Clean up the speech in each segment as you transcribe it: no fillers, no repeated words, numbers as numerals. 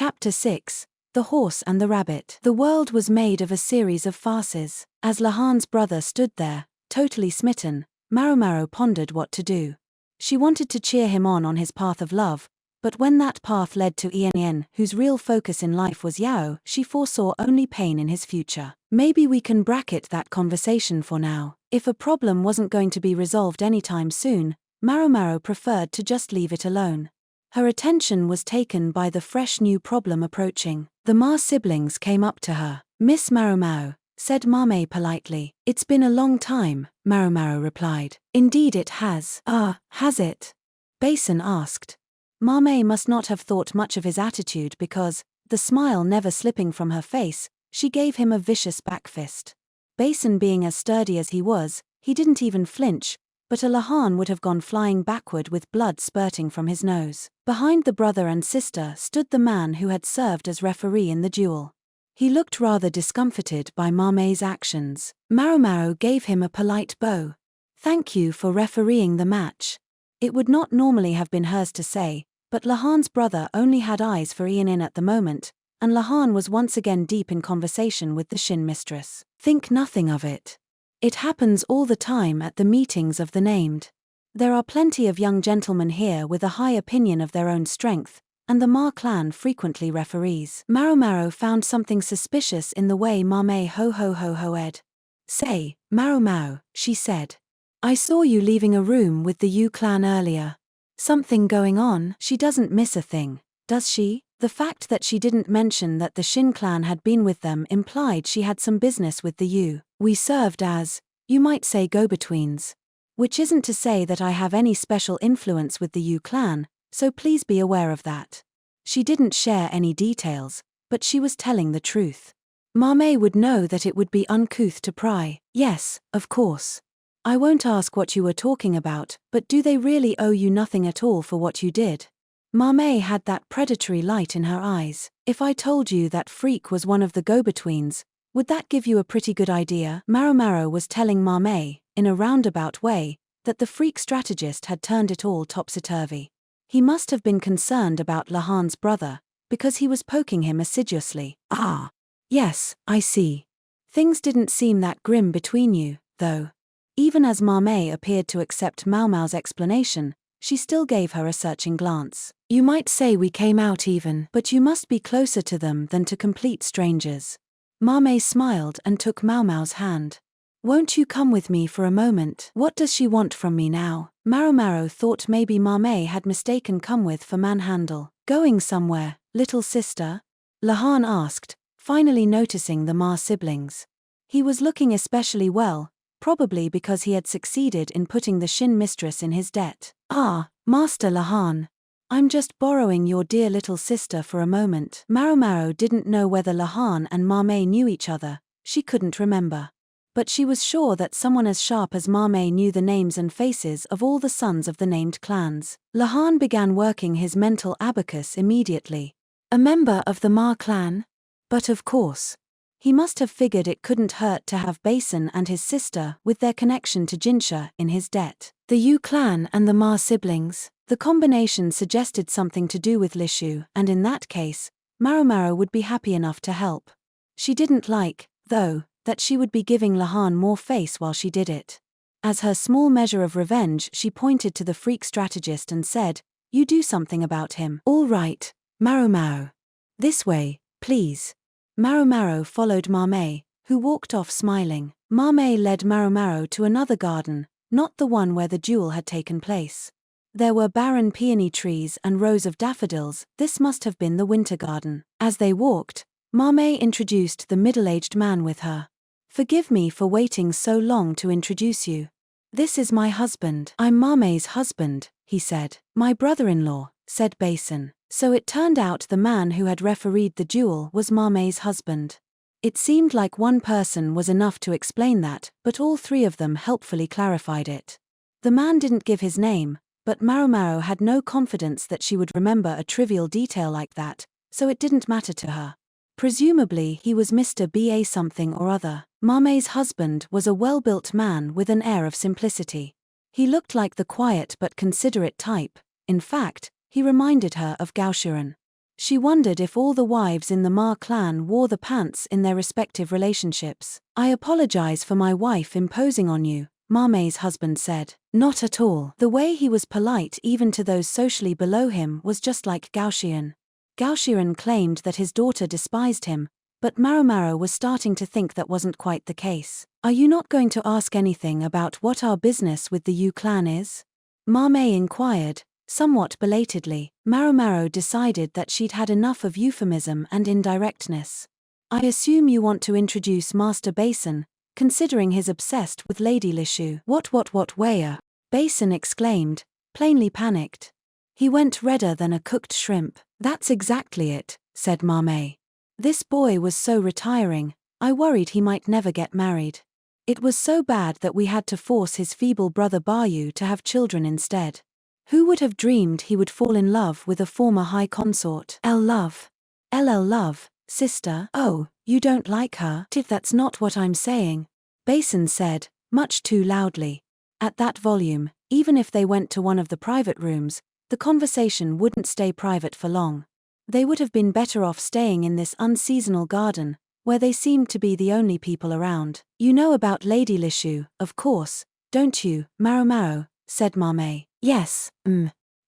Chapter 6. The Horse and the Rabbit. The world was made of a series of farces. As Lahan's brother stood there, totally smitten, Maomao pondered what to do. She wanted to cheer him on his path of love, but when that path led to Ian, whose real focus in life was Yao, she foresaw only pain in his future. Maybe we can bracket that conversation for now. If a problem wasn't going to be resolved anytime soon, Maomao preferred to just leave it alone. Her attention was taken by the fresh new problem approaching. The Ma siblings came up to her. "Miss Maomao," said Maomao politely. "It's been a long time," Maomao replied. "Indeed it has." Has it?" Basin asked. Maomao must not have thought much of his attitude because, the smile never slipping from her face, she gave him a vicious backfist. Basin being as sturdy as he was, he didn't even flinch, but a Lahan would have gone flying backward with blood spurting from his nose. Behind the brother and sister stood the man who had served as referee in the duel. He looked rather discomfited by Maomao's actions. Maomao gave him a polite bow. "Thank you for refereeing the match." It would not normally have been hers to say, but Lahan's brother only had eyes for Ian at the moment, and Lahan was once again deep in conversation with the Shin mistress. "Think nothing of it. It happens all the time at the meetings of the named. There are plenty of young gentlemen here with a high opinion of their own strength, and the Ma clan frequently referees." Maomao found something suspicious in the way Maomao ho-ho-ho-ho-ed. "Say, Maomao," she said. "I saw you leaving a room with the U clan earlier. Something going on?" She doesn't miss a thing, does she? The fact that she didn't mention that the Shin clan had been with them implied she had some business with the U. "We served as, you might say, go-betweens. Which isn't to say that I have any special influence with the U clan, so please be aware of that." She didn't share any details, but she was telling the truth. Maomao would know that it would be uncouth to pry. "Yes, of course. I won't ask what you were talking about, but do they really owe you nothing at all for what you did?" Maomao had that predatory light in her eyes. "If I told you that Freak was one of the go-betweens, would that give you a pretty good idea?" Maomao was telling Maomao, in a roundabout way, that the Freak strategist had turned it all topsy-turvy. He must have been concerned about Lahan's brother, because he was poking him assiduously. "Ah. Yes, I see. Things didn't seem that grim between you, though." Even as Maomao appeared to accept Maomao's explanation, she still gave her a searching glance. "You might say we came out even, but you must be closer to them than to complete strangers." Maomao smiled and took Maomao's hand. "Won't you come with me for a moment?" What does she want from me now? Maomao thought maybe Maomao had mistaken come with for manhandle. "Going somewhere, little sister?" Lahan asked, finally noticing the Ma siblings. He was looking especially well, probably because he had succeeded in putting the Shin mistress in his debt. "Ah, Master Lahan. I'm just borrowing your dear little sister for a moment." Maomao didn't know whether Lahan and Maomao knew each other, she couldn't remember. But she was sure that someone as sharp as Maomao knew the names and faces of all the sons of the named clans. Lahan began working his mental abacus immediately. A member of the Ma clan? But of course. He must have figured it couldn't hurt to have Basin and his sister, with their connection to Jinshi, in his debt. The U clan and the Ma siblings. The combination suggested something to do with Lishu, and in that case, Maomao would be happy enough to help. She didn't like, though, that she would be giving Lahan more face while she did it. As her small measure of revenge, she pointed to the Freak strategist and said, "You do something about him." "All right, Maomao. This way, please." Maomao followed Maomao, who walked off smiling. Maomao led Maomao to another garden, not the one where the duel had taken place. There were barren peony trees and rows of daffodils. This must have been the winter garden. As they walked, Maomao introduced the middle-aged man with her. "Forgive me for waiting so long to introduce you. This is my husband." "I'm Maomao's husband," he said. "My brother-in-law," said Basin. So it turned out the man who had refereed the duel was Maomao's husband. It seemed like one person was enough to explain that, but all three of them helpfully clarified it. The man didn't give his name, but Maomao had no confidence that she would remember a trivial detail like that, so it didn't matter to her. Presumably he was Mr. B.A. something or other. Maomao's husband was a well-built man with an air of simplicity. He looked like the quiet but considerate type. In fact, he reminded her of Gaoshuren. She wondered if all the wives in the Ma clan wore the pants in their respective relationships. "I apologize for my wife imposing on you," Maomei's husband said. "Not at all." The way he was polite even to those socially below him was just like Gaoxian. Gaoxian claimed that his daughter despised him, but Maomao was starting to think that wasn't quite the case. "Are you not going to ask anything about what our business with the Yu clan is?" Maomao inquired, somewhat belatedly. Maomao decided that she'd had enough of euphemism and indirectness. "I assume you want to introduce Master Basin, considering he's obsessed with Lady Lishu." What where?" Basin exclaimed, plainly panicked. He went redder than a cooked shrimp. "That's exactly it," said Maomao. "This boy was so retiring, I worried he might never get married. It was so bad that we had to force his feeble brother Bayu to have children instead. Who would have dreamed he would fall in love with a former high consort?" Love. Love, sister. "Oh, you don't like her?" "That's not what I'm saying," Basin said, much too loudly. At that volume, even if they went to one of the private rooms, the conversation wouldn't stay private for long. They would have been better off staying in this unseasonal garden, where they seemed to be the only people around. "You know about Lady Lishu, of course, don't you, Maomao?" said Maomao. "Yes,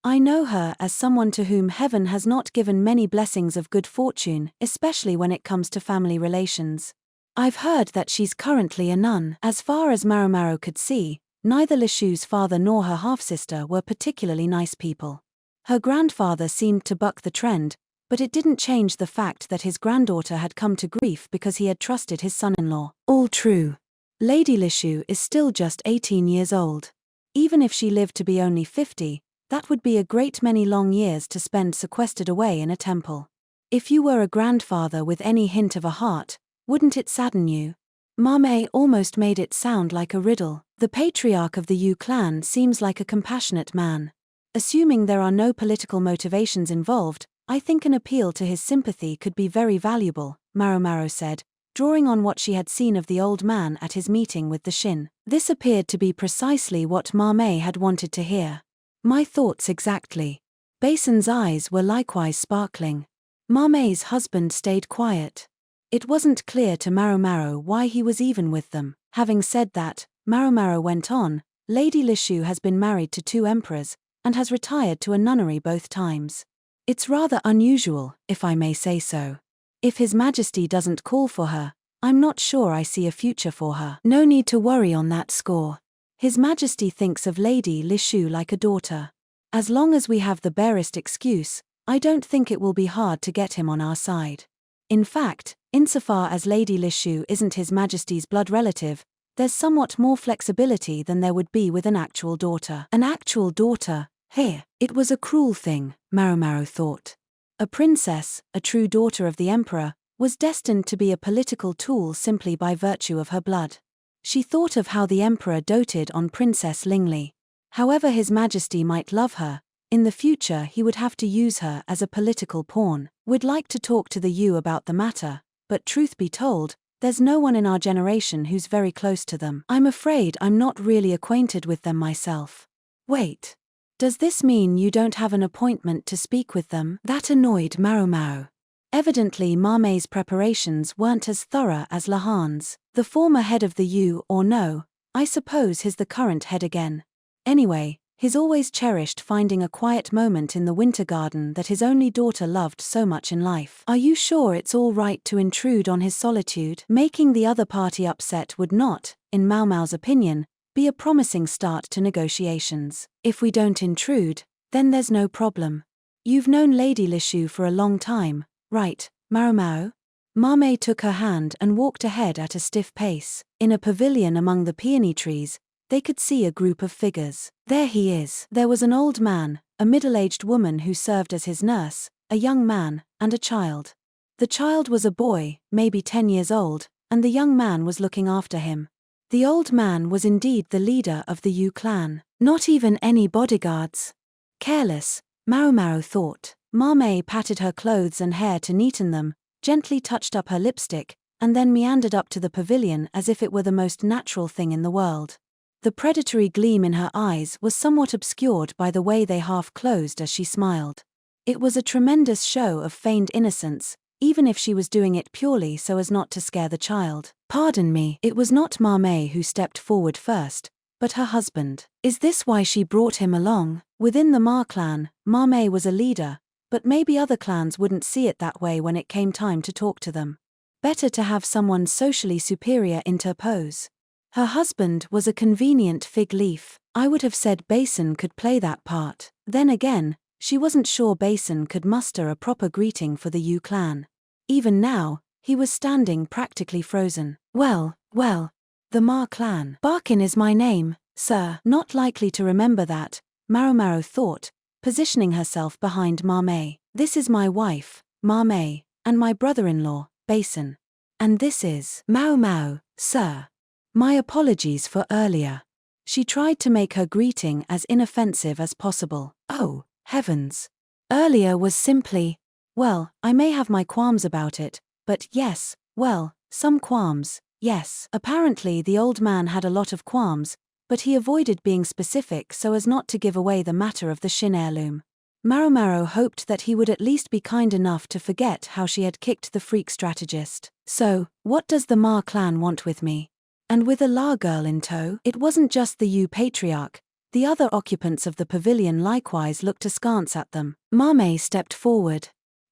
I know her as someone to whom heaven has not given many blessings of good fortune, especially when it comes to family relations. I've heard that she's currently a nun." As far as Maomao could see, neither Lishu's father nor her half-sister were particularly nice people. Her grandfather seemed to buck the trend, but it didn't change the fact that his granddaughter had come to grief because he had trusted his son-in-law. All true. Lady Lishu is still just 18 years old. Even if she lived to be only 50, that would be a great many long years to spend sequestered away in a temple. If you were a grandfather with any hint of a heart, wouldn't it sadden you? Maomao almost made it sound like a riddle. The patriarch of the Yu clan seems like a compassionate man. Assuming there are no political motivations involved, I think an appeal to his sympathy could be very valuable, Maomao said, drawing on what she had seen of the old man at his meeting with the Shin. This appeared to be precisely what Maomao had wanted to hear. "My thoughts exactly." Basin's eyes were likewise sparkling. Maomao's husband stayed quiet. It wasn't clear to Maomao why he was even with them. Having said that, Maomao went on, "Lady Lishu has been married to 2 emperors, and has retired to a nunnery both times. It's rather unusual, if I may say so. If His Majesty doesn't call for her, I'm not sure I see a future for her." "No need to worry on that score. His Majesty thinks of Lady Lishu like a daughter. As long as we have the barest excuse, I don't think it will be hard to get him on our side. In fact, insofar as Lady Lishu isn't His Majesty's blood relative, there's somewhat more flexibility than there would be with an actual daughter." An actual daughter? Here, it was a cruel thing, Maomao thought. A princess, a true daughter of the emperor, was destined to be a political tool simply by virtue of her blood. She thought of how the emperor doted on Princess Lingli. However His Majesty might love her, in the future he would have to use her as a political pawn. "We'd like to talk to the Yu about the matter, but truth be told, there's no one in our generation who's very close to them. I'm afraid I'm not really acquainted with them myself." "Wait. Does this mean you don't have an appointment to speak with them?" That annoyed Maomao. Evidently Maomao's preparations weren't as thorough as Lahan's. The former head of the Yu, or no, I suppose he's the current head again. Anyway, he's always cherished finding a quiet moment in the winter garden that his only daughter loved so much in life. Are you sure it's all right to intrude on his solitude? Making the other party upset would not, in Maomao's opinion, be a promising start to negotiations. If we don't intrude, then there's no problem. You've known Lady Lishu for a long time, right, Maomao? Maomao took her hand and walked ahead at a stiff pace. In a pavilion among the peony trees, they could see a group of figures. "There he is." There was an old man, a middle-aged woman who served as his nurse, a young man, and a child. The child was a boy, maybe 10 years old, and the young man was looking after him. The old man was indeed the leader of the Yu clan. Not even any bodyguards. Careless, Maomao thought. Maomao patted her clothes and hair to neaten them, gently touched up her lipstick, and then meandered up to the pavilion as if it were the most natural thing in the world. The predatory gleam in her eyes was somewhat obscured by the way they half closed as she smiled. It was a tremendous show of feigned innocence, even if she was doing it purely so as not to scare the child. Pardon me, it was not Maomao who stepped forward first, but her husband. Is this why she brought him along? Within the Ma clan, Maomao was a leader, but maybe other clans wouldn't see it that way when it came time to talk to them. Better to have someone socially superior interpose. Her husband was a convenient fig leaf. I would have said Basin could play that part. Then again, she wasn't sure Basin could muster a proper greeting for the U clan. Even now, he was standing practically frozen. Well, the Ma clan. Barkin is my name, sir. Not likely to remember that, Maomao thought, positioning herself behind Maomao. This is my wife, Maomao, and my brother-in-law, Basin. And this is Maomao, sir. My apologies for earlier. She tried to make her greeting as inoffensive as possible. Oh, heavens. Earlier was simply, well, I may have my qualms about it, but yes, well, some qualms, yes. Apparently the old man had a lot of qualms, but he avoided being specific so as not to give away the matter of the Shin heirloom. Maomao hoped that he would at least be kind enough to forget how she had kicked the freak strategist. So, what does the Ma clan want with me? And with a La girl in tow? It wasn't just the U patriarch, the other occupants of the pavilion likewise looked askance at them. Maomao stepped forward.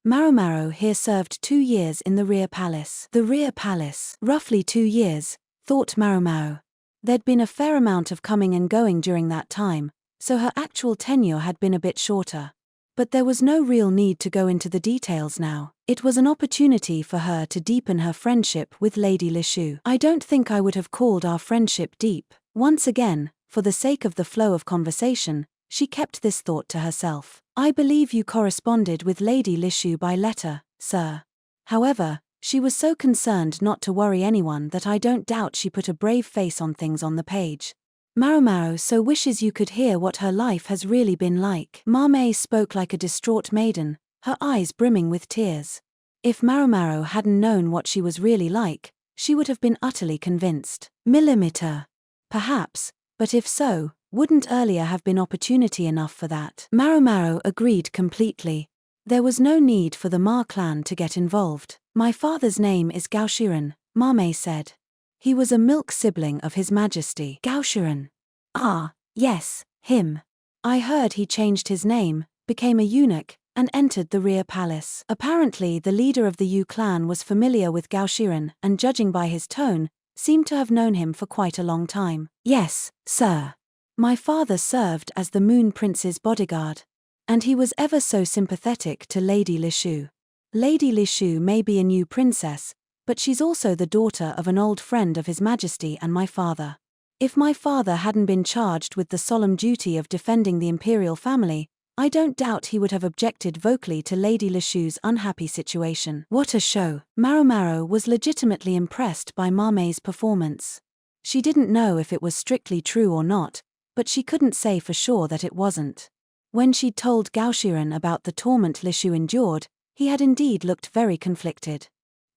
Maomao here served 2 years in the rear palace. The rear palace. Roughly 2 years, thought Maomao. There'd been a fair amount of coming and going during that time, so her actual tenure had been a bit shorter. But there was no real need to go into the details now. It was an opportunity for her to deepen her friendship with Lady Lishu. I don't think I would have called our friendship deep. Once again, for the sake of the flow of conversation, she kept this thought to herself. I believe you corresponded with Lady Lishu by letter, sir. However, she was so concerned not to worry anyone that I don't doubt she put a brave face on things on the page. Maomao so wishes you could hear what her life has really been like. Maomao spoke like a distraught maiden, her eyes brimming with tears. If Maomao hadn't known what she was really like, she would have been utterly convinced. Millimeter. Perhaps, but if so, wouldn't earlier have been opportunity enough for that? Maomao agreed completely. There was no need for the Ma clan to get involved. My father's name is Gaoshiren, Maomao said. He was a milk sibling of His Majesty. Gaoshiren. Ah, yes, him. I heard he changed his name, became a eunuch, and entered the rear palace. Apparently the leader of the U clan was familiar with Gaoshiren and, judging by his tone, seemed to have known him for quite a long time. Yes, sir. My father served as the Moon Prince's bodyguard. And he was ever so sympathetic to Lady Lishu. Lady Lishu may be a new princess, but she's also the daughter of an old friend of His Majesty and my father. If my father hadn't been charged with the solemn duty of defending the imperial family, I don't doubt he would have objected vocally to Lady Lishu's unhappy situation. What a show! Maomao was legitimately impressed by Maomao's performance. She didn't know if it was strictly true or not, but she couldn't say for sure that it wasn't. When she'd told Gaoshiren about the torment Lishu endured, he had indeed looked very conflicted.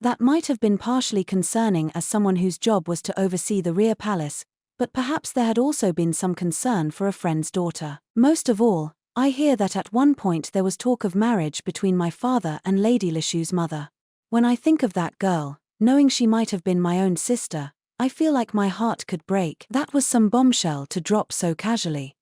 That might have been partially concerning as someone whose job was to oversee the rear palace, but perhaps there had also been some concern for a friend's daughter. Most of all, I hear that at one point there was talk of marriage between my father and Lady Lishu's mother. When I think of that girl, knowing she might have been my own sister, I feel like my heart could break. That was some bombshell to drop so casually.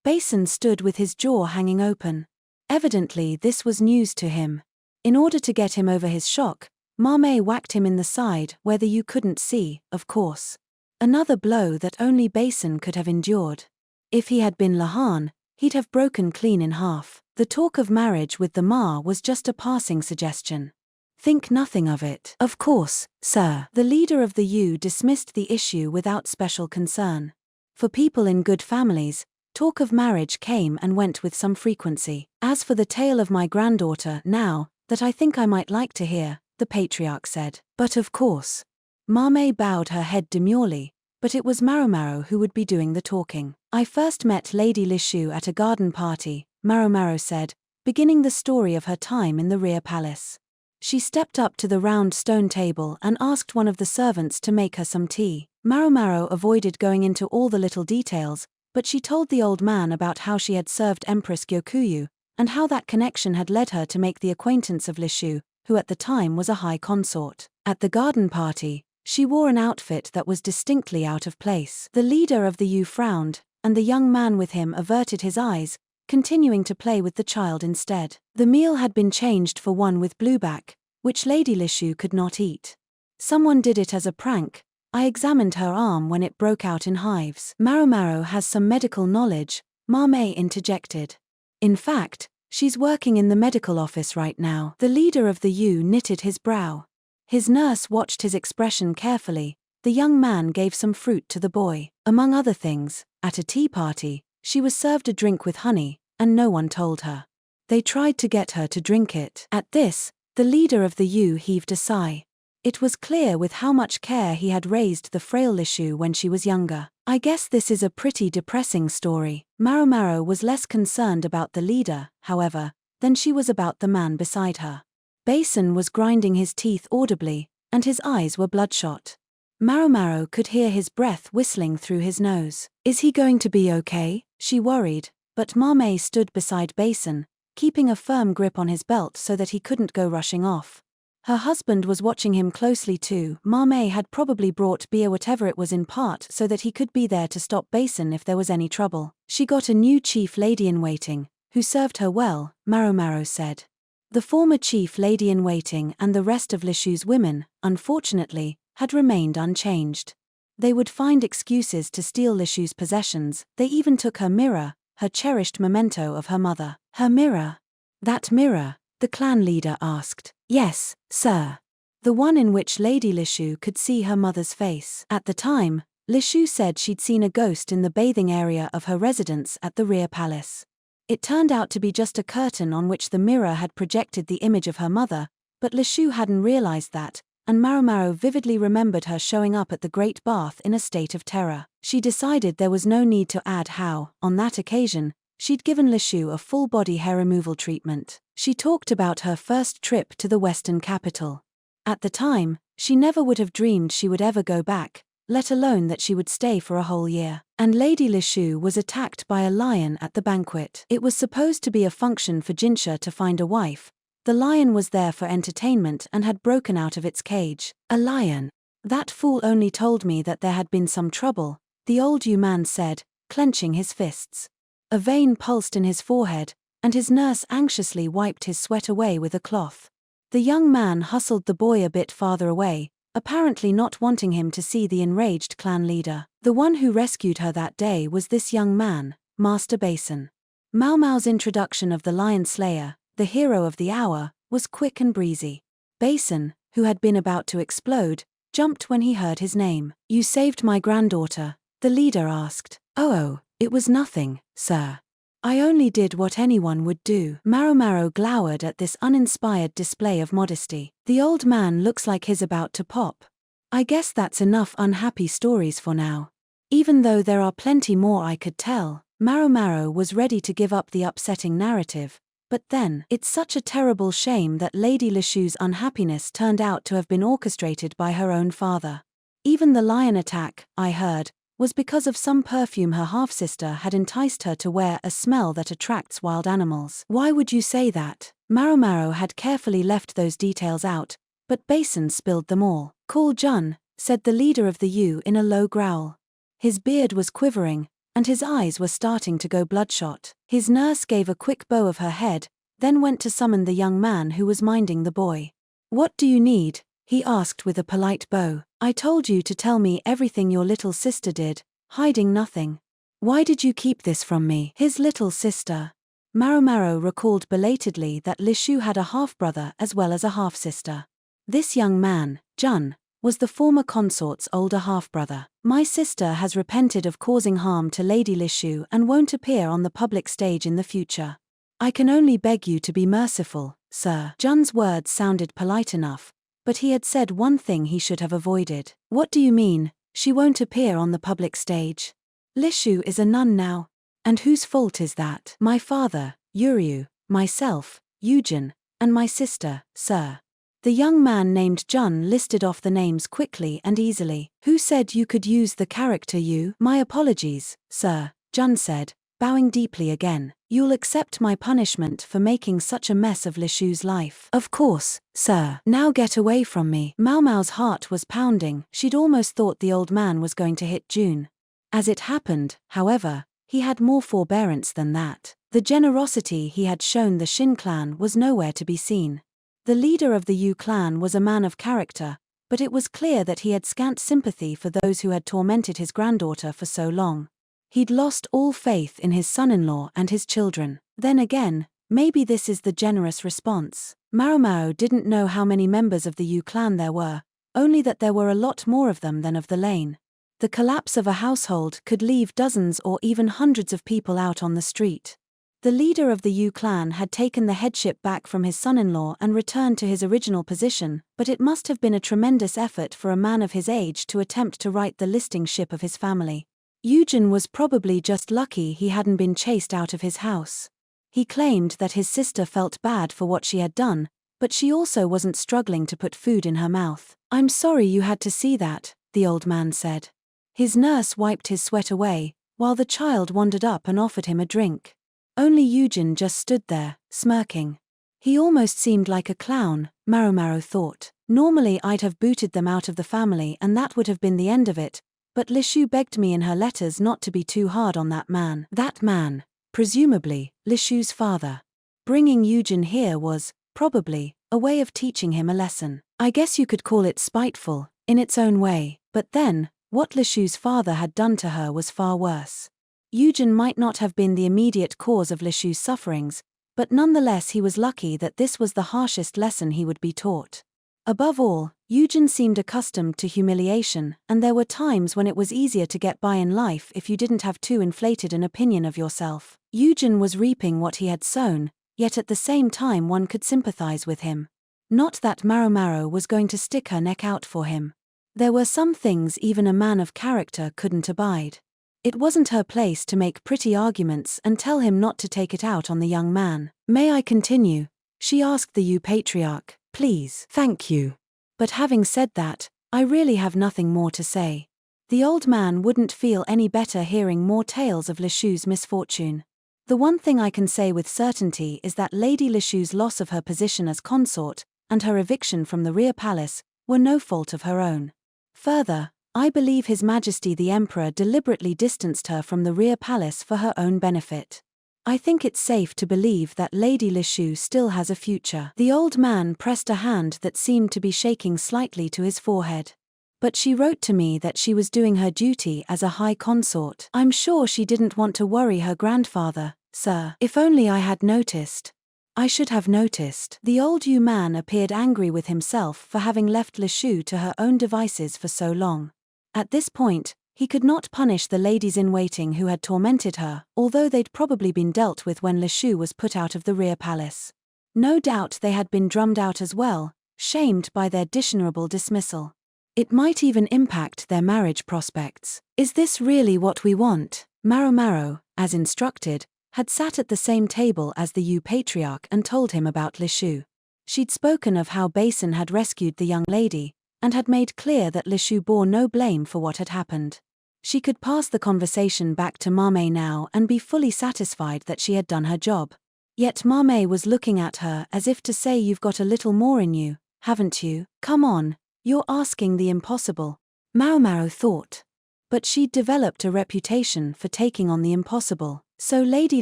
Basin stood with his jaw hanging open. Evidently this was news to him. In order to get him over his shock, Maomao whacked him in the side where the U couldn't see, of course. Another blow that only Basin could have endured. If he had been Lahan, he'd have broken clean in half. The talk of marriage with the Ma was just a passing suggestion. Think nothing of it. Of course, sir. The leader of the U dismissed the issue without special concern. For people in good families, talk of marriage came and went with some frequency. As for the tale of my granddaughter now, that I think I might like to hear, the patriarch said. But of course. Maomao bowed her head demurely, but it was Maomao who would be doing the talking. I first met Lady Lishu at a garden party, Maomao said, beginning the story of her time in the rear palace. She stepped up to the round stone table and asked one of the servants to make her some tea. Maomao avoided going into all the little details, but she told the old man about how she had served Empress Gyokuyu, and how that connection had led her to make the acquaintance of Lishu, who at the time was a high consort. At the garden party, she wore an outfit that was distinctly out of place. The leader of the U frowned, and the young man with him averted his eyes, continuing to play with the child instead. The meal had been changed for one with blueback, which Lady Lishu could not eat. Someone did it as a prank. I examined her arm when it broke out in hives. Maomao has some medical knowledge, Maomao interjected. In fact, she's working in the medical office right now. The leader of the U knitted his brow. His nurse watched his expression carefully. The young man gave some fruit to the boy. Among other things, at a tea party, she was served a drink with honey, and no one told her. They tried to get her to drink it. At this, the leader of the U heaved a sigh. It was clear with how much care he had raised the frail Lishu when she was younger. I guess this is a pretty depressing story. Maomao was less concerned about the leader, however, than she was about the man beside her. Basin was grinding his teeth audibly, and his eyes were bloodshot. Maomao could hear his breath whistling through his nose. Is he going to be okay? She worried, but Maomao stood beside Basin, keeping a firm grip on his belt so that he couldn't go rushing off. Her husband was watching him closely too. Maomao had probably brought beer, whatever it was, in part so that he could be there to stop Basin if there was any trouble. She got a new chief lady-in-waiting, who served her well, Maomao said. The former chief lady-in-waiting and the rest of Lishu's women, unfortunately, had remained unchanged. They would find excuses to steal Lishu's possessions. They even took her mirror, her cherished memento of her mother. Her mirror? That mirror? The clan leader asked. Yes, sir. The one in which Lady Lishu could see her mother's face. At the time, Lishu said she'd seen a ghost in the bathing area of her residence at the rear palace. It turned out to be just a curtain on which the mirror had projected the image of her mother, but Lishu hadn't realized that, and Maomao vividly remembered her showing up at the great bath in a state of terror. She decided there was no need to add how, on that occasion, she'd given Lishu a full-body hair removal treatment. She talked about her first trip to the Western capital. At the time, she never would have dreamed she would ever go back, let alone that she would stay for a whole year. And Lady Lishu was attacked by a lion at the banquet. It was supposed to be a function for Jinshi to find a wife. The lion was there for entertainment and had broken out of its cage. A lion? That fool only told me that there had been some trouble, the old U man said, clenching his fists. A vein pulsed in his forehead, and his nurse anxiously wiped his sweat away with a cloth. The young man hustled the boy a bit farther away, apparently not wanting him to see the enraged clan leader. The one who rescued her that day was this young man, Master Basin. Maomao's introduction of the lion slayer, the hero of the hour, was quick and breezy. Basin, who had been about to explode, jumped when he heard his name. You saved my granddaughter, the leader asked. Oh, it was nothing, sir. I only did what anyone would do. Maomao glowered at this uninspired display of modesty. The old man looks like he's about to pop. I guess that's enough unhappy stories for now. Even though there are plenty more I could tell, Maomao was ready to give up the upsetting narrative. But then, it's such a terrible shame that Lady Lishu's unhappiness turned out to have been orchestrated by her own father. Even the lion attack, I heard, was because of some perfume her half-sister had enticed her to wear, a smell that attracts wild animals. Why would you say that? Maomao had carefully left those details out, but Basin spilled them all. Call Jun, said the leader of the U in a low growl. His beard was quivering, and his eyes were starting to go bloodshot. His nurse gave a quick bow of her head, then went to summon the young man who was minding the boy. What do you need? He asked with a polite bow. I told you to tell me everything your little sister did, hiding nothing. Why did you keep this from me? His little sister. Maomao recalled belatedly that Lishu had a half-brother as well as a half-sister. This young man, Jun, was the former consort's older half-brother. My sister has repented of causing harm to Lady Lishu and won't appear on the public stage in the future. I can only beg you to be merciful, sir. Jun's words sounded polite enough, but he had said one thing he should have avoided. What do you mean, she won't appear on the public stage? Lishu is a nun now. And whose fault is that? My father, Uryu, myself, Eugen, and my sister, sir. The young man named Jun listed off the names quickly and easily. Who said you could use the character you? My apologies, sir, Jun said, bowing deeply again. "You'll accept my punishment for making such a mess of Lishu's life." "Of course, sir. Now get away from me." Maomao's heart was pounding. She'd almost thought the old man was going to hit June. As it happened, however, he had more forbearance than that. The generosity he had shown the Shin clan was nowhere to be seen. The leader of the Yu clan was a man of character, but it was clear that he had scant sympathy for those who had tormented his granddaughter for so long. He'd lost all faith in his son-in-law and his children. Then again, maybe this is the generous response. Maomao didn't know how many members of the Yu clan there were, only that there were a lot more of them than of the lane. The collapse of a household could leave dozens or even hundreds of people out on the street. The leader of the Yu clan had taken the headship back from his son-in-law and returned to his original position, but it must have been a tremendous effort for a man of his age to attempt to right the listing ship of his family. Eugen was probably just lucky he hadn't been chased out of his house. He claimed that his sister felt bad for what she had done, but she also wasn't struggling to put food in her mouth. "I'm sorry you had to see that," the old man said. His nurse wiped his sweat away, while the child wandered up and offered him a drink. Only Eugen just stood there, smirking. He almost seemed like a clown, Maomao thought. Normally I'd have booted them out of the family and that would have been the end of it, but Lishu begged me in her letters not to be too hard on that man. That man, presumably, Lishu's father. Bringing Eugen here was, probably, a way of teaching him a lesson. I guess you could call it spiteful, in its own way, but then, what Lishu's father had done to her was far worse. Eugen might not have been the immediate cause of Lishu's sufferings, but nonetheless he was lucky that this was the harshest lesson he would be taught. Above all, Eugen seemed accustomed to humiliation, and there were times when it was easier to get by in life if you didn't have too inflated an opinion of yourself. Eugen was reaping what he had sown, yet at the same time one could sympathize with him. Not that Maomao was going to stick her neck out for him. There were some things even a man of character couldn't abide. It wasn't her place to make pretty arguments and tell him not to take it out on the young man. "May I continue?" she asked the Yu patriarch. "Please." "Thank you. But having said that, I really have nothing more to say." The old man wouldn't feel any better hearing more tales of Lishu's misfortune. "The one thing I can say with certainty is that Lady Lishu's loss of her position as consort, and her eviction from the rear palace, were no fault of her own. Further, I believe His Majesty the Emperor deliberately distanced her from the rear palace for her own benefit. I think it's safe to believe that Lady Lishu still has a future." The old man pressed a hand that seemed to be shaking slightly to his forehead. "But she wrote to me that she was doing her duty as a high consort. I'm sure she didn't want to worry her grandfather, sir. If only I had noticed. I should have noticed." The old Yu man appeared angry with himself for having left Lishu to her own devices for so long. At this point, he could not punish the ladies-in-waiting who had tormented her, although they'd probably been dealt with when Lishu was put out of the rear palace. No doubt they had been drummed out as well, shamed by their dishonorable dismissal. It might even impact their marriage prospects. "Is this really what we want?" Maomao, as instructed, had sat at the same table as the Yu patriarch and told him about Lishu. She'd spoken of how Basin had rescued the young lady, and had made clear that Lishu bore no blame for what had happened. She could pass the conversation back to Maomao now and be fully satisfied that she had done her job. Yet Maomao was looking at her as if to say, "You've got a little more in you, haven't you? Come on, you're asking the impossible." Maomao thought. But she'd developed a reputation for taking on the impossible. So Lady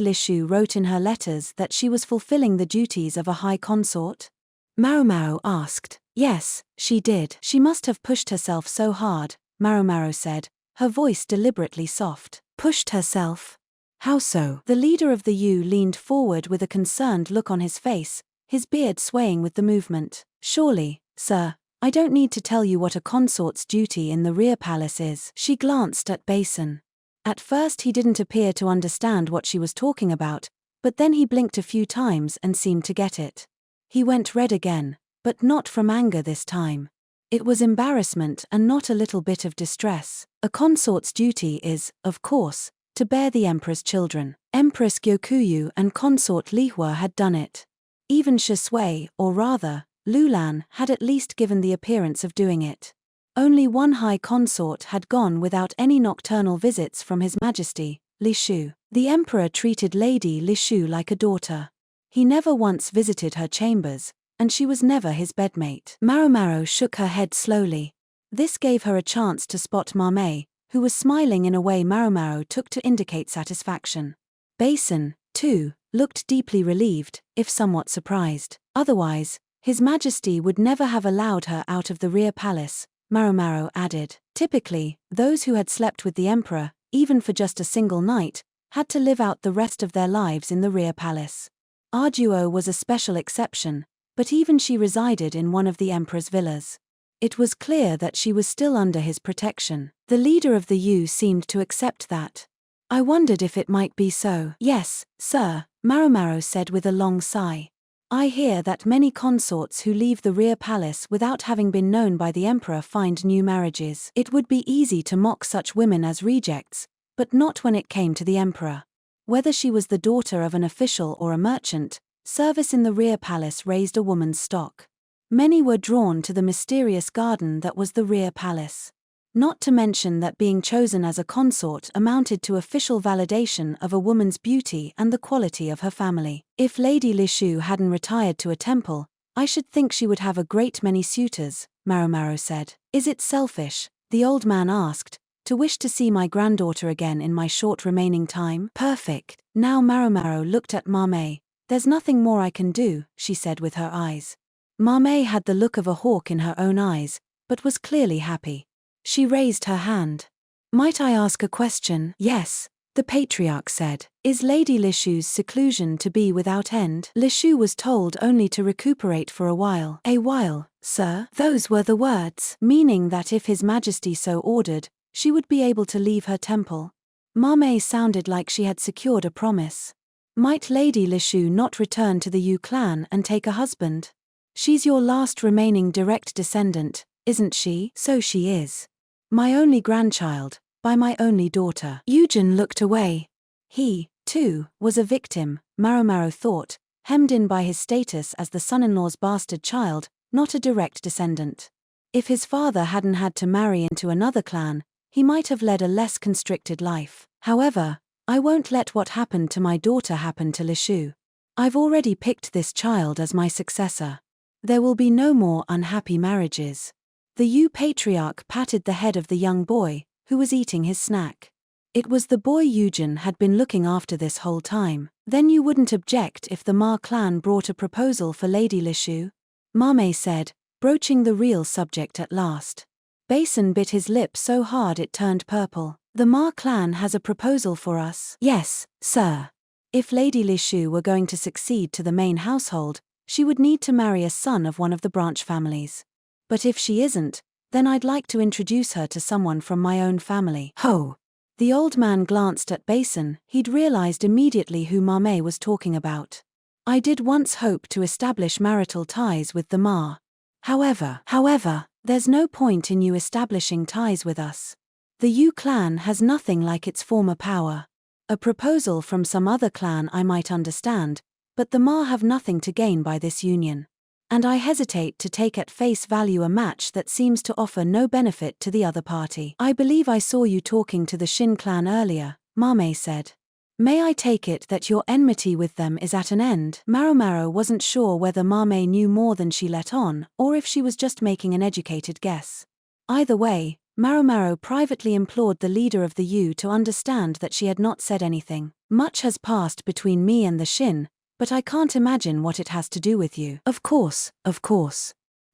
Lishu wrote in her letters that she was fulfilling the duties of a high consort? Maomao asked. "Yes, she did." "She must have pushed herself so hard," Maomao said, her voice deliberately soft. "Pushed herself? How so?" The leader of the Yu leaned forward with a concerned look on his face, his beard swaying with the movement. "Surely, sir, I don't need to tell you what a consort's duty in the rear palace is." She glanced at Basin. At first he didn't appear to understand what she was talking about, but then he blinked a few times and seemed to get it. He went red again, but not from anger this time. It was embarrassment and not a little bit of distress. A consort's duty is, of course, to bear the emperor's children. Empress Gyokuyu and consort Lihua had done it. Even Shisui, or rather, Lulan, had at least given the appearance of doing it. Only one high consort had gone without any nocturnal visits from His Majesty, Lishu. The emperor treated Lady Lishu like a daughter. He never once visited her chambers, and she was never his bedmate. Maomao shook her head slowly. This gave her a chance to spot Maomao, who was smiling in a way Maomao took to indicate satisfaction. Basin, too, looked deeply relieved, if somewhat surprised. Otherwise, His Majesty would never have allowed her out of the rear palace, Maomao added. Typically, those who had slept with the emperor, even for just a single night, had to live out the rest of their lives in the rear palace. Arduo was a special exception, but even she resided in one of the emperor's villas. It was clear that she was still under his protection. The leader of the U seemed to accept that. I wondered if it might be so. Yes, sir, Maomao said with a long sigh. I hear that many consorts who leave the rear palace without having been known by the emperor find new marriages. It would be easy to mock such women as rejects, but not when it came to the emperor. Whether she was the daughter of an official or a merchant, service in the rear palace raised a woman's stock. Many were drawn to the mysterious garden that was the rear palace. Not to mention that being chosen as a consort amounted to official validation of a woman's beauty and the quality of her family. If Lady Lishu hadn't retired to a temple, I should think she would have a great many suitors, Maomao said. Is it selfish, the old man asked, to wish to see my granddaughter again in my short remaining time? Perfect. Now Maomao looked at Maomao. There's nothing more I can do, she said with her eyes. Maomao had the look of a hawk in her own eyes, but was clearly happy. She raised her hand. Might I ask a question? Yes, the patriarch said. Is Lady Lishu's seclusion to be without end? Lishu was told only to recuperate for a while. A while, sir? Those were the words. Meaning that if His Majesty so ordered, she would be able to leave her temple. Maomao sounded like she had secured a promise. Might Lady Lishu not return to the U clan and take a husband? She's your last remaining direct descendant, isn't she? So she is. My only grandchild, by my only daughter. Eugen looked away. He, too, was a victim, Maomao thought, hemmed in by his status as the son-in-law's bastard child, not a direct descendant. If his father hadn't had to marry into another clan, he might have led a less constricted life. However, I won't let what happened to my daughter happen to Lishu. I've already picked this child as my successor. There will be no more unhappy marriages. The U patriarch patted the head of the young boy, who was eating his snack. It was the boy Eugen had been looking after this whole time. Then you wouldn't object if the Ma clan brought a proposal for Lady Lishu? Maomao said, broaching the real subject at last. Basin bit his lip so hard it turned purple. The Ma clan has a proposal for us? Yes, sir. If Lady Lishu were going to succeed to the main household, she would need to marry a son of one of the branch families. But if she isn't, then I'd like to introduce her to someone from my own family. Ho! The old man glanced at Basin. He'd realized immediately who Maomao was talking about. I did once hope to establish marital ties with the Ma. However, there's no point in you establishing ties with us. The U clan has nothing like its former power. A proposal from some other clan I might understand, but the Ma have nothing to gain by this union. And I hesitate to take at face value a match that seems to offer no benefit to the other party. I believe I saw you talking to the Shin clan earlier, Maomao said. May I take it that your enmity with them is at an end? Maomao wasn't sure whether Maomao knew more than she let on, or if she was just making an educated guess. Either way, Maomao privately implored the leader of the U to understand that she had not said anything. Much has passed between me and the Shin, but I can't imagine what it has to do with you. Of course.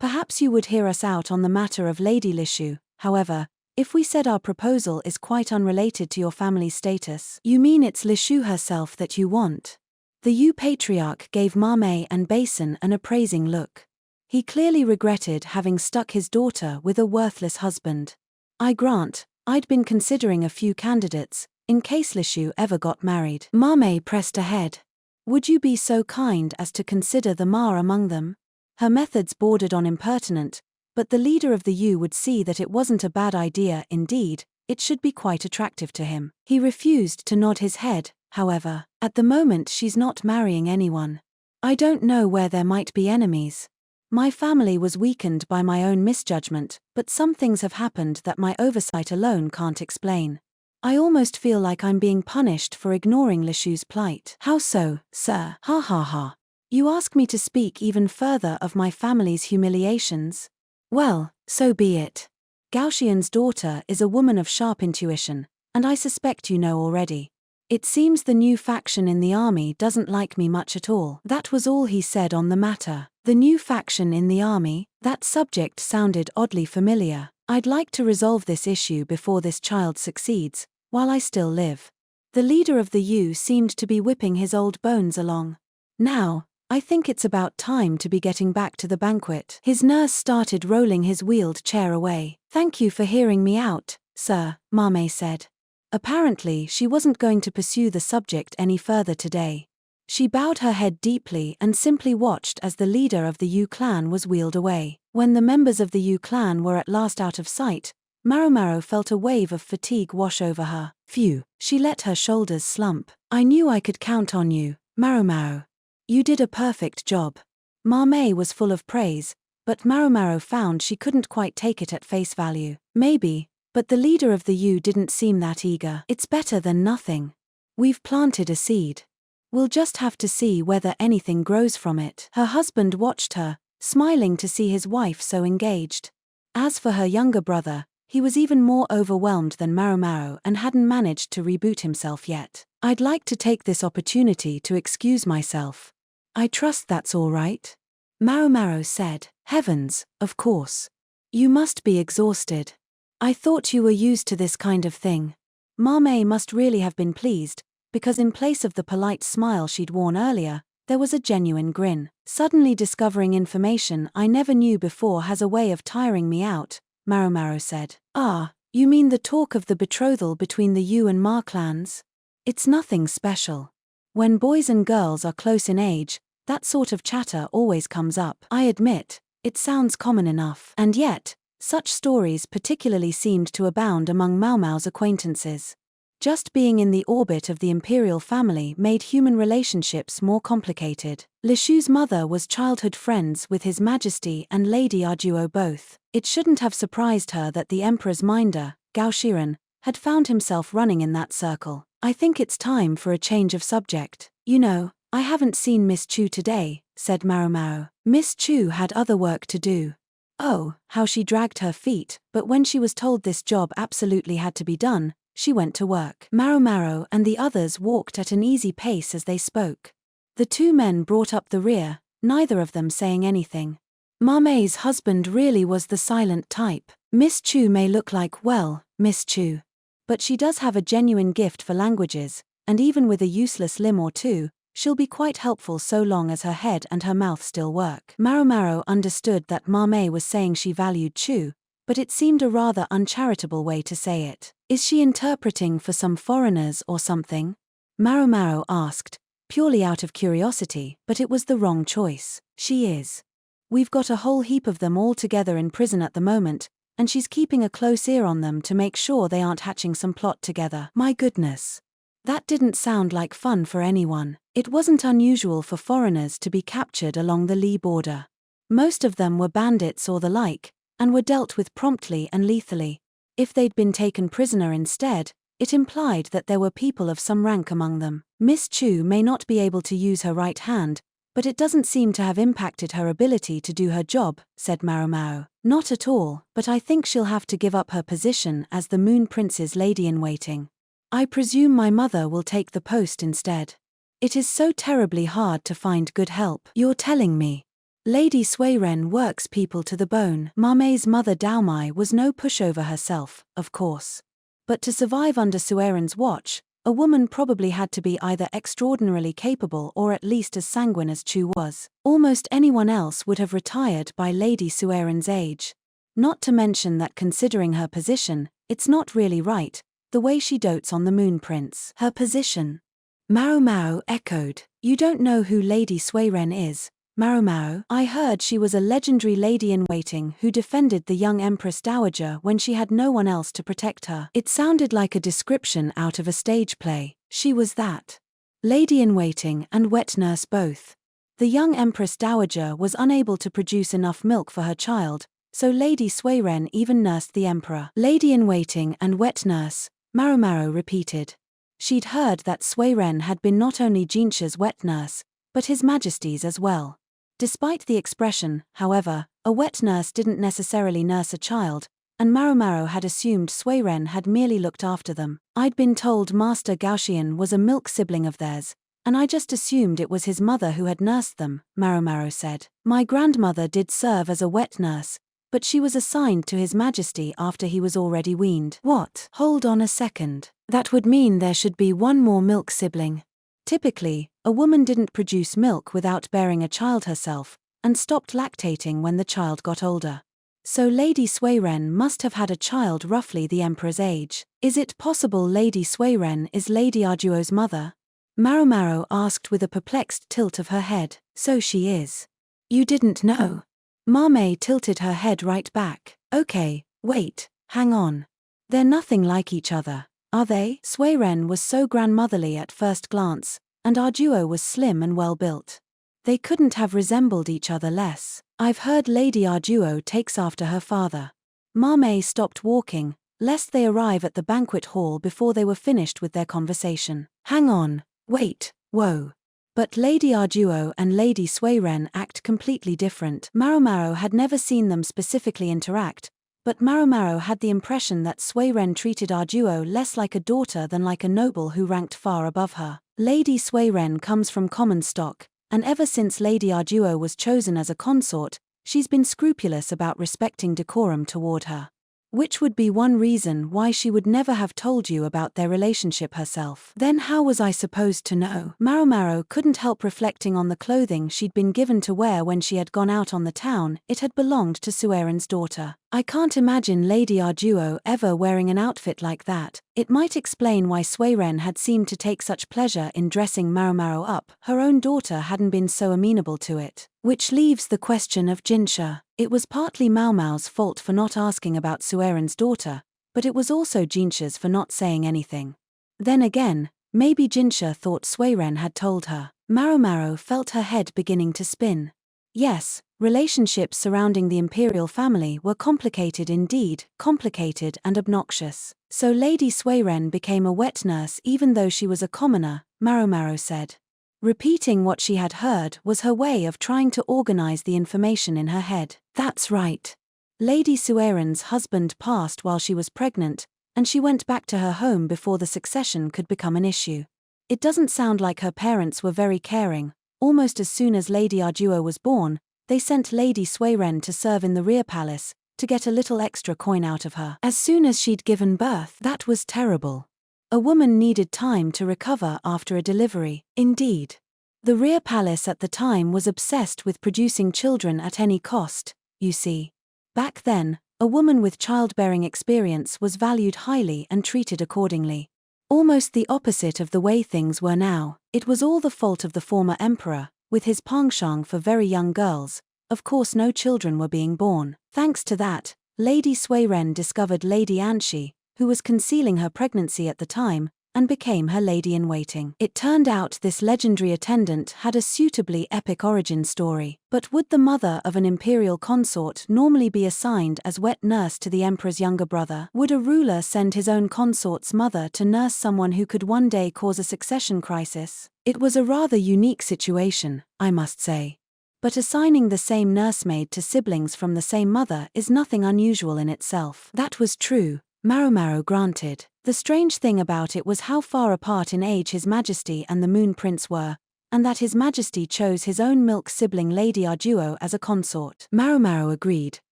Perhaps you would hear us out on the matter of Lady Lishu. However, if we said our proposal is quite unrelated to your family's status. You mean it's Lishu herself that you want? The U patriarch gave Maomao and Basin an appraising look. He clearly regretted having stuck his daughter with a worthless husband. I grant, I'd been considering a few candidates, in case Lishu ever got married. Maomao pressed ahead. Would you be so kind as to consider the Ma among them? Her methods bordered on impertinent, but the leader of the U would see that it wasn't a bad idea. Indeed, it should be quite attractive to him. He refused to nod his head, however. At the moment she's not marrying anyone. I don't know where there might be enemies. My family was weakened by my own misjudgment, but some things have happened that my oversight alone can't explain. I almost feel like I'm being punished for ignoring Lishu's plight. How so, sir? Ha ha ha. You ask me to speak even further of my family's humiliations? Well, so be it. Gaoxian's daughter is a woman of sharp intuition, and I suspect you know already. It seems the new faction in the army doesn't like me much at all. That was all he said on the matter. The new faction in the army? That subject sounded oddly familiar. I'd like to resolve this issue before this child succeeds, while I still live. The leader of the U seemed to be whipping his old bones along. Now, I think it's about time to be getting back to the banquet. His nurse started rolling his wheeled chair away. Thank you for hearing me out, sir, Maomao said. Apparently she wasn't going to pursue the subject any further today. She bowed her head deeply and simply watched as the leader of the U clan was wheeled away. When the members of the U clan were at last out of sight, Maomao felt a wave of fatigue wash over her. Phew, she let her shoulders slump. I knew I could count on you, Maomao. You did a perfect job. Maomao was full of praise, but Maomao found she couldn't quite take it at face value. Maybe, but the leader of the U didn't seem that eager. It's better than nothing. We've planted a seed. We'll just have to see whether anything grows from it. Her husband watched her, smiling to see his wife so engaged. As for her younger brother, he was even more overwhelmed than Maomao and hadn't managed to reboot himself yet. I'd like to take this opportunity to excuse myself. I trust that's all right? Maomao said. Heavens, of course. You must be exhausted. I thought you were used to this kind of thing. Maomao must really have been pleased, because in place of the polite smile she'd worn earlier, there was a genuine grin. Suddenly discovering information I never knew before has a way of tiring me out, Maomao said. Ah, you mean the talk of the betrothal between the U and Ma clans? It's nothing special. When boys and girls are close in age, that sort of chatter always comes up. I admit, it sounds common enough. And yet, such stories particularly seemed to abound among Maomao's acquaintances. Just being in the orbit of the imperial family made human relationships more complicated. Lishu's mother was childhood friends with His Majesty and Lady Arduo both. It shouldn't have surprised her that the emperor's minder, Gaoxian, had found himself running in that circle. I think it's time for a change of subject. You know, I haven't seen Miss Chu today, said Maomao. Miss Chu had other work to do. Oh, how she dragged her feet, but when she was told this job absolutely had to be done, she went to work. Maomao and the others walked at an easy pace as they spoke. The two men brought up the rear, neither of them saying anything. Maomao's husband really was the silent type. Miss Chu may look like, well, Miss Chu. But she does have a genuine gift for languages, and even with a useless limb or two, she'll be quite helpful so long as her head and her mouth still work. Maomao understood that Maomao was saying she valued Chu, but it seemed a rather uncharitable way to say it. Is she interpreting for some foreigners or something? Maomao asked, purely out of curiosity, but it was the wrong choice. She is. We've got a whole heap of them all together in prison at the moment, and she's keeping a close ear on them to make sure they aren't hatching some plot together. My goodness. That didn't sound like fun for anyone. It wasn't unusual for foreigners to be captured along the Li border. Most of them were bandits or the like, and were dealt with promptly and lethally. If they'd been taken prisoner instead, it implied that there were people of some rank among them. Miss Chu may not be able to use her right hand, but it doesn't seem to have impacted her ability to do her job, said Maomao. Not at all, but I think she'll have to give up her position as the Moon Prince's lady-in-waiting. I presume my mother will take the post instead. It is so terribly hard to find good help. You're telling me. Lady Suiren works people to the bone. Maomao's mother Daomai was no pushover herself, of course. But to survive under Suiren's watch, a woman probably had to be either extraordinarily capable or at least as sanguine as Chu was. Almost anyone else would have retired by Lady Suiren's age. Not to mention that considering her position, it's not really right, the way she dotes on the Moon Prince. Her position. Maomao echoed. You don't know who Lady Suiren is, Maomao? I heard she was a legendary lady-in-waiting who defended the young Empress Dowager when she had no one else to protect her. It sounded like a description out of a stage play. She was that. Lady-in-waiting and wet nurse both. The young Empress Dowager was unable to produce enough milk for her child, so Lady Suiren even nursed the emperor. Lady-in-waiting and wet nurse, Maomao repeated. She'd heard that Suiren had been not only Jinshi's wet nurse, but His Majesty's as well. Despite the expression, however, a wet nurse didn't necessarily nurse a child, and Maomao had assumed Suiren had merely looked after them. I'd been told Master Gaoxian was a milk sibling of theirs, and I just assumed it was his mother who had nursed them, Maomao said. My grandmother did serve as a wet nurse, but she was assigned to His Majesty after he was already weaned. What? Hold on a second. That would mean there should be one more milk sibling. Typically, a woman didn't produce milk without bearing a child herself, and stopped lactating when the child got older. So Lady Suiren must have had a child roughly the Emperor's age. Is it possible Lady Suiren is Lady Arduo's mother? Maomao asked with a perplexed tilt of her head. So she is. You didn't know? Maomao tilted her head right back. Okay, wait, hang on. They're nothing like each other, are they? Suiren was so grandmotherly at first glance, and Arduo was slim and well built. They couldn't have resembled each other less. I've heard Lady Arduo takes after her father. Maomao stopped walking, lest they arrive at the banquet hall before they were finished with their conversation. Hang on, wait, whoa. But Lady Arduo and Lady Suiren act completely different. Maomao had never seen them specifically interact, but Maomao had the impression that Suiren treated Arduo less like a daughter than like a noble who ranked far above her. Lady Suiren comes from common stock, and ever since Lady Arduo was chosen as a consort, she's been scrupulous about respecting decorum toward her. Which would be one reason why she would never have told you about their relationship herself. Then how was I supposed to know? Maomao couldn't help reflecting on the clothing she'd been given to wear when she had gone out on the town. It had belonged to Suiren's daughter. I can't imagine Lady Arduo ever wearing an outfit like that. It might explain why Suiren had seemed to take such pleasure in dressing Maomao up. Her own daughter hadn't been so amenable to it. Which leaves the question of Jinshi. It was partly Maomao's fault for not asking about Suiren's daughter, but it was also Jinshi's for not saying anything. Then again, maybe Jinshi thought Suiren had told her. Maomao felt her head beginning to spin. Yes, relationships surrounding the imperial family were complicated indeed, complicated and obnoxious. So Lady Suiren became a wet nurse even though she was a commoner, Maomao said. Repeating what she had heard was her way of trying to organize the information in her head. That's right. Lady Suiren's husband passed while she was pregnant, and she went back to her home before the succession could become an issue. It doesn't sound like her parents were very caring. Almost as soon as Lady Arduo was born, they sent Lady Suiren to serve in the rear palace, to get a little extra coin out of her. As soon as she'd given birth, that was terrible. A woman needed time to recover after a delivery. Indeed. The rear palace at the time was obsessed with producing children at any cost, you see. Back then, a woman with childbearing experience was valued highly and treated accordingly. Almost the opposite of the way things were now. It was all the fault of the former emperor, with his penchant for very young girls. Of course no children were being born. Thanks to that, Lady Suiren discovered Lady Anshi, who was concealing her pregnancy at the time, and became her lady-in-waiting. It turned out this legendary attendant had a suitably epic origin story. But would the mother of an imperial consort normally be assigned as wet nurse to the emperor's younger brother? Would a ruler send his own consort's mother to nurse someone who could one day cause a succession crisis? It was a rather unique situation, I must say. But assigning the same nursemaid to siblings from the same mother is nothing unusual in itself. That was true. Maomao granted. The strange thing about it was how far apart in age His Majesty and the Moon Prince were, and that His Majesty chose his own milk sibling Lady Arduo as a consort. Maomao agreed.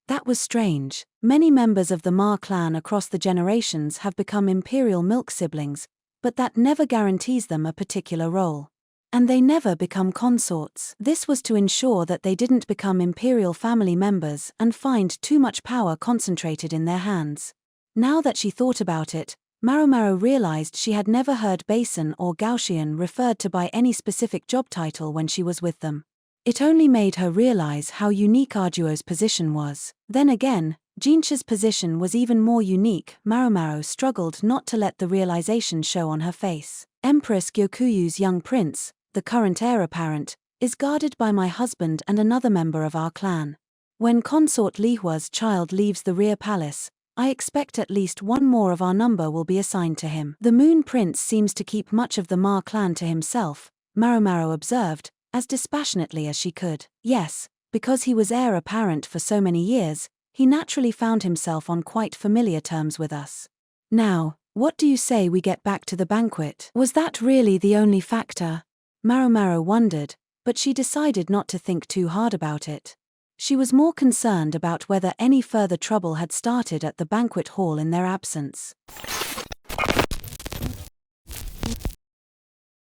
That was strange. Many members of the Ma clan across the generations have become imperial milk siblings, but that never guarantees them a particular role. And they never become consorts. This was to ensure that they didn't become imperial family members and find too much power concentrated in their hands. Now that she thought about it, Maomao realized she had never heard Basin or Gaoxian referred to by any specific job title when she was with them. It only made her realize how unique Arduo's position was. Then again, Jinshi's position was even more unique. Maomao struggled not to let the realization show on her face. Empress Gyokuyu's young prince, the current heir apparent, is guarded by my husband and another member of our clan. When consort Lihua's child leaves the rear palace, I expect at least one more of our number will be assigned to him. The Moon Prince seems to keep much of the Ma clan to himself, Maomao observed, as dispassionately as she could. Yes, because he was heir apparent for so many years, he naturally found himself on quite familiar terms with us. Now, what do you say we get back to the banquet? Was that really the only factor? Maomao wondered, but she decided not to think too hard about it. She was more concerned about whether any further trouble had started at the banquet hall in their absence.